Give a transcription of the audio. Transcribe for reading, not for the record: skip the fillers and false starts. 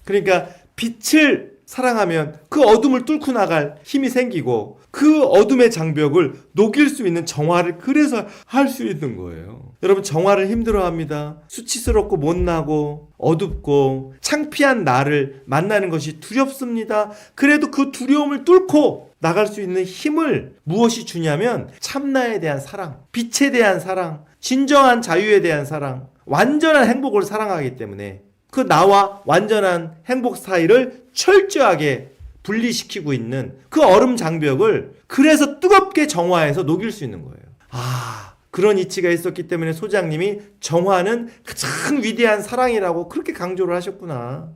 그러니까 빛을 사랑하면 그 어둠을 뚫고 나갈 힘이 생기고 그 어둠의 장벽을 녹일 수 있는 정화를 그래서 할 수 있는 거예요. 여러분, 정화를 힘들어합니다. 수치스럽고 못나고 어둡고 창피한 나를 만나는 것이 두렵습니다. 그래도 그 두려움을 뚫고 나갈 수 있는 힘을 무엇이 주냐면 참나에 대한 사랑, 빛에 대한 사랑, 진정한 자유에 대한 사랑, 완전한 행복을 사랑하기 때문에 그 나와 완전한 행복 사이를 철저하게 분리시키고 있는 그 얼음 장벽을 그래서 뜨겁게 정화해서 녹일 수 있는 거예요. 그런 이치가 있었기 때문에 소장님이 정화는 가장 위대한 사랑이라고 그렇게 강조를 하셨구나.